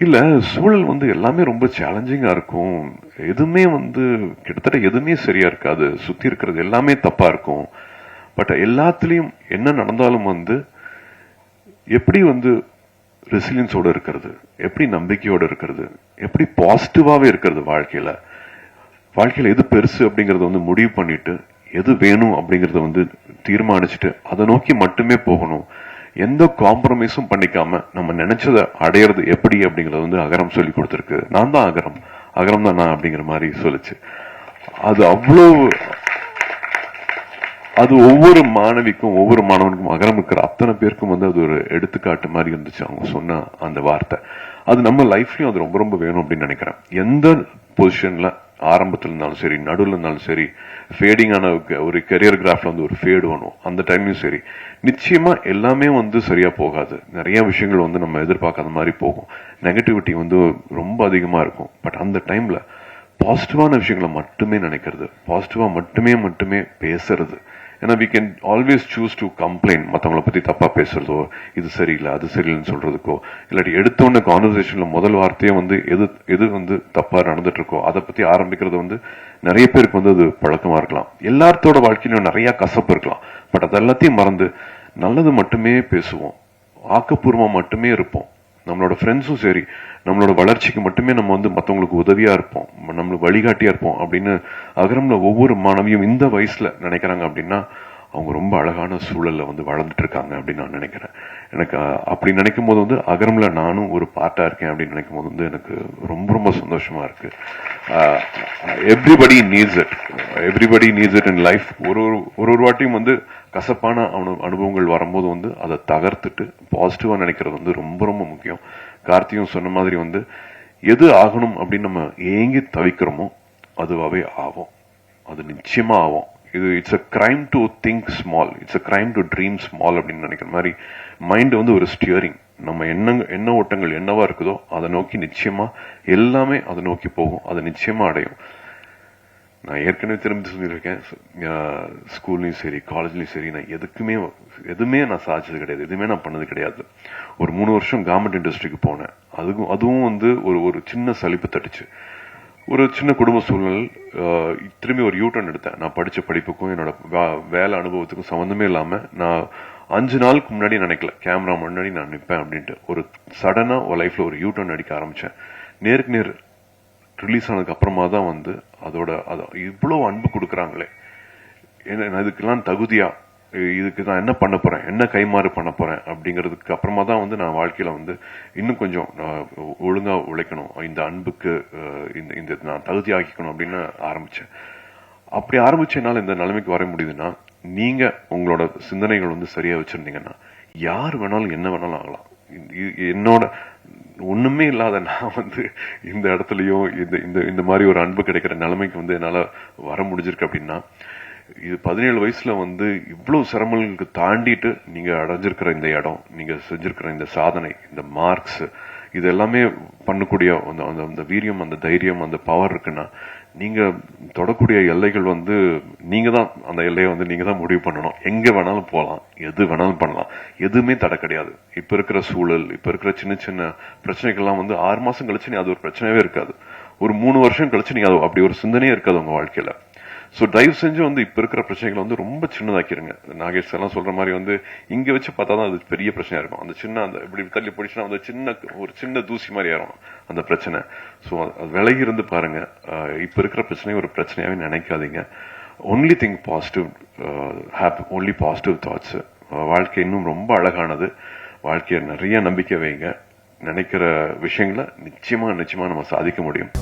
இல்ல, சூழல் எல்லாமே ரொம்ப சேலஞ்சிங்கா இருக்கும். எதுவுமே கிட்டத்தட்ட எதுவுமே சரியா இருக்காது. சுத்தி இருக்கிறது எல்லாமே தப்பா இருக்கும். பட் எல்லாத்துலயும் என்ன நடந்தாலும் எப்படி ரெசிலியன்ஸோட இருக்கிறது, எப்படி நம்பிக்கையோட இருக்கிறது, எப்படி பாசிட்டிவாவே இருக்கிறது வாழ்க்கையில எது பெருசு அப்படிங்கறத முடிவு பண்ணிட்டு, எது வேணும் அப்படிங்கறத தீர்மானிச்சுட்டு அதை நோக்கி மட்டுமே போகணும். எந்த காம்ப்ரமைஸும் பண்ணிக்காம நம்ம நினைச்சதை அடையிறது எப்படி அப்படிங்கறது அகரம் சொல்லி கொடுத்திருக்கு. நான் தான் அகரம், அகரம் தான் நான் அப்படிங்கிற மாதிரி சொல்லிச்சு. அது அவ்வளவு அது ஒவ்வொரு மாணவிக்கும் ஒவ்வொரு மாணவனுக்கும் அகரம் இருக்கிற அத்தனை பேருக்கும் அது ஒரு எடுத்துக்காட்டு மாதிரி இருந்துச்சு அவங்க சொன்ன அந்த வார்த்தை. அது நம்ம லைஃப்லயும் அது ரொம்ப ரொம்ப வேணும் அப்படின்னு நினைக்கிறேன். எந்த பொசிஷன்ல ஆரம்பத்தில் இருந்தாலும் சரி, நடுவில் இருந்தாலும் சரி, ஃபேடிங்கான ஒரு கெரியர் கிராஃப்ல ஒரு ஃபேடு வேணும். அந்த டைம்லயும் சரி, நிச்சயமா எல்லாமே சரியா போகாது. நிறைய விஷயங்கள் நம்ம எதிர்பார்க்காத மாதிரி போகும். நெகட்டிவிட்டி ரொம்ப அதிகமா இருக்கும். பட் அந்த டைம்ல பாசிட்டிவான விஷயங்களை மட்டுமே நினைக்கிறது, பாசிட்டிவா மட்டுமே பேசுறது. ஏன்னா we can always choose to complain, மற்றவங்களை பத்தி தப்பா பேசுறதோ, இது சரியில்லை அது சரியில்லைன்னு சொல்றதுக்கோ, இல்லாட்டி எடுத்தோன்னு கான்வர்சேஷன்ல முதல் வார்த்தையே எது தப்பா நடந்துட்டு இருக்கோ அதை பத்தி ஆரம்பிக்கிறது நிறைய பேருக்கு அது பழக்கமா இருக்கலாம். எல்லாத்தோட வாழ்க்கையிலும் நிறைய கசப்பு இருக்கலாம். பட் அதெல்லாத்தையும் மறந்து நல்லது மட்டுமே பேசுவோம், ஆக்கப்பூர்வமா மட்டுமே இருப்போம். நம்மளோட ஃப்ரெண்ட்ஸும் சரி, நம்மளோட வளர்ச்சிக்கு மட்டுமே நம்ம மற்றவங்களுக்கு உதவியா இருப்போம், நம்மளுக்கு வழிகாட்டியா இருப்போம் அப்படின்னு அகரம்ல ஒவ்வொரு மாணவியும் இந்த வயசுல நினைக்கிறாங்க அப்படின்னா அவங்க ரொம்ப அழகான சூழல்ல வளர்ந்துட்டு இருக்காங்க அப்படின்னு நான் நினைக்கிறேன். எனக்கு அப்படி நினைக்கும் போது அகரம்ல நானும் ஒரு பார்ட்டா இருக்கேன் அப்படின்னு நினைக்கும் போது எனக்கு ரொம்ப ரொம்ப சந்தோஷமா இருக்கு. Everybody needs it in life. ஒரு வாட்டியும் கசப்பான அனுபவங்கள் வரும்போது அதை தகர்த்துட்டு பாசிட்டிவா நினைக்கிறது ரொம்ப ரொம்ப முக்கியம். கார்த்தியும் சொன்ன மாதிரி எது ஆகணும் அப்படின்னு நம்ம ஏங்கி தவிக்கிறோமோ அதுவாவே ஆகும். அது நிச்சயமா ஆகும். It's a crime to think small, it's a crime to dream small அப்படின்னு நினைக்கிற மாதிரி மைண்ட் ஒரு ஸ்டியரிங். நம்ம எண்ண ஓட்டங்கள் என்னவா இருக்குதோ அதை நோக்கி நிச்சயமா எல்லாமே அதை நோக்கி போகும், அதை நிச்சயமா அடையும். நான் ஏற்கனவே திரும்பி சொல்லியிருக்கேன், ஸ்கூல்லையும் சரி காலேஜ்லயும் சரி நான் எதுவுமே நான் சாதிச்சது கிடையாது, எதுவுமே நான் பண்ணது கிடையாது. ஒரு 3 வருஷம் கவர்மெண்ட் இண்டஸ்ட்ரிக்கு போனேன். அதுவும் ஒரு சின்ன சலிப்பு தட்டுச்சு. ஒரு சின்ன குடும்ப சூழ்நிலை, திரும்பி ஒரு யூட்டர்ன் எடுத்தேன். நான் படிச்ச படிப்புக்கும் என்னோட வேலை அனுபவத்துக்கும் சம்மந்தமே இல்லாம நான் 5 நாளுக்கு முன்னாடி நினைக்கல கேமரா முன்னாடி நான் நிற்பேன் அப்படின்ட்டு. ஒரு சடனா ஒரு லைஃப்ல ஒரு யூட்டர்ன் அடிக்க ஆரம்பிச்சேன். நேருக்கு நேர் ரிலீஸ் ஆனதுக்கு அப்புறமா தான் அதோட இவ்வளவு அன்பு கொடுக்குறாங்களே, இதுக்கெல்லாம் தகுதியா, இதுக்கு நான் என்ன பண்ண போறேன், என்ன கைமாறு பண்ண போறேன் அப்படிங்கிறதுக்கு அப்புறமா தான் நான் வாழ்க்கையில இன்னும் கொஞ்சம் ஒழுங்கா உழைக்கணும், இந்த அன்புக்கு இந்த நான் தகுதி ஆக்கிக்கணும் அப்படின்னு ஆரம்பிச்சேன். அப்படி ஆரம்பிச்சனால இந்த நிலைமைக்கு வர முடியுதுன்னா, நீங்க உங்களோட சிந்தனைகள் சரியா வச்சிருந்தீங்கன்னா யார் வேணாலும் என்ன வேணாலும் ஆகலாம். என்னோட ஒண்ணுமே இல்லாத நான் இந்த இடத்துலயும் இந்த மாதிரி ஒரு அன்பு கிடைக்கிற நிலைமைக்கு என்னால வர முடிஞ்சிருக்கு அப்படின்னா, இது 17 வயசுல இவ்வளவு சிரமங்களுக்கு தாண்டிட்டு நீங்க அடைஞ்சிருக்கிற இந்த இடம், நீங்க செஞ்சிருக்கிற இந்த சாதனை, இந்த மார்க்ஸ், இது எல்லாமே பண்ணக்கூடிய அந்த வீரியம், அந்த தைரியம், அந்த பவர் இருக்குன்னா நீங்க தொடக்கூடிய எல்லைகள் நீங்க தான் அந்த எல்லையை நீங்க தான் முடிவு பண்ணணும். எங்க வேணாலும் போகலாம், எது வேணாலும் பண்ணலாம், எதுவுமே தடை கிடையாது. இப்ப இருக்கிற சூழல், இப்ப இருக்கிற சின்ன சின்ன பிரச்சனைகள்லாம் 6 மாசம் கழிச்சு நீ அது ஒரு பிரச்சனையே இருக்காது. ஒரு 3 வருஷம் கழிச்சு நீங்க அது அப்படி ஒரு சிந்தனையே இருக்காது உங்க வாழ்க்கையில. சோ தயவு செஞ்சு இப்ப இருக்கிற பிரச்சனைகளை ரொம்ப சின்னதாக்கிருங்க. நாகேஷ் எல்லாம் சொல்ற மாதிரி இங்க வச்சு பார்த்தாதான் அது பெரிய பிரச்சனையா இருக்கும். அந்த சின்ன அந்த இப்படி தள்ளி போயிடுச்சுன்னா ஒரு சின்ன தூசி மாதிரி ஆயிரும் அந்த பிரச்சனை. சோ அது விலகி இருந்து பாருங்க. இப்ப இருக்கிற பிரச்சனை ஒரு பிரச்சனையாவே நினைக்காதீங்க. Only think positive, have only positive thoughts. வாழ்க்கை இன்னும் ரொம்ப அழகானது. வாழ்க்கைய நிறைய நம்பிக்கை வைங்க. நினைக்கிற விஷயங்களை நிச்சயமா நம்ம சாதிக்க முடியும்.